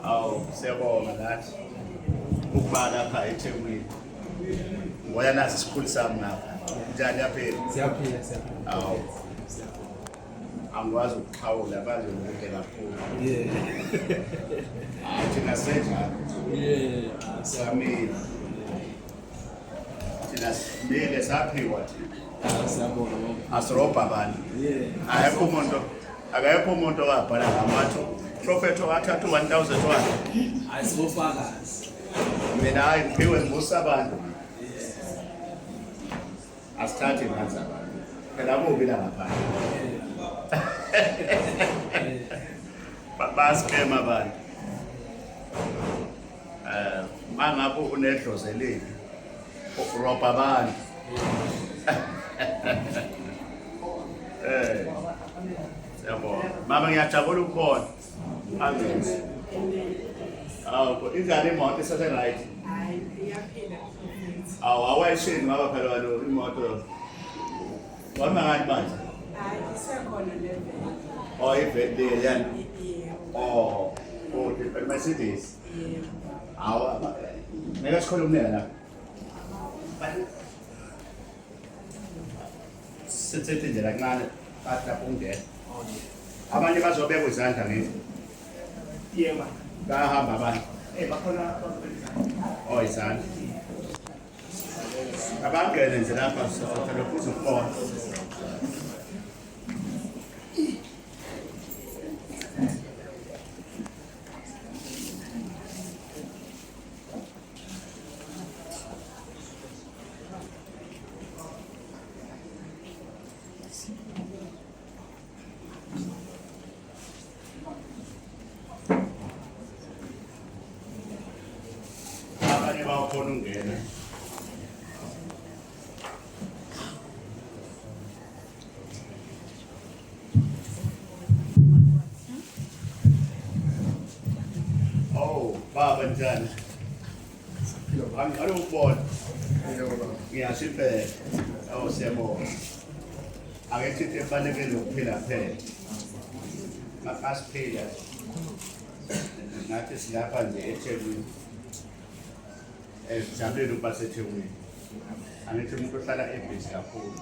Awu siyabonga nathi ukuba lapha eThekwini. Ngoya nasi isikhulu sami ngapha. Njani yaphela? Siyaphila. Awu. Angikwazi ukuxhawula manje ngeke kakhulu. Thina senjalo. Samile. Thina simile saphiwa thina. Siyabonga. Asirobha abantu. Akekho umuntu owabhala ngamathu. Prophet wathatha 1000 wakhe. Ayisofakazi. Mina hayi ngiphiwe ngibusa abantu. Asithathe manzi abantu. Phela kubi la ngaphandle. Baskema abantu. Mangabe unedlozeleni. Robha abantu. Siyabonga. Mama ngiyajabula ukubona. Angenzi. Injani imoto isase right? Hayi, iyaphila. Awayishini ngaba phela walo imoto. Wama ngani manje? Hayi, isekhona level. Ivele yani. Yebo. Okay, Mercedes. Yebo. Ngeke sikhulumele la. Sithethi nje la kancane bathi lapho ungena. Abanye bazobeka izandla ngithi. Yebo. Bahamba abantu. Bakhona Izandla. Abangene nje lapha sizothela futhi ukubona. Abanye bakhona ungena. Baba njani? Angikubona. Ngiyashiphe. Siyabonga. Ake sithi efanele ukuphila phela. Makasiphila. Nathi silapha nje eThekwini. Sijabulele ukuba seThekwini. Angithi umuntu ohlala ebhizi kakhulu.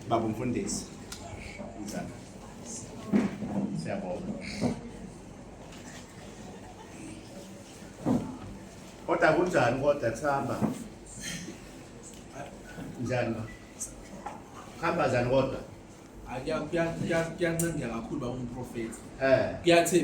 Baba umfundisi. Siyabonga. Kodwa kunjani kodwa kuhamba? Njani? Kuhamba njani kodwa? Kuyancengela kakhulu ba umprofeti. Eh. Kuyathemba.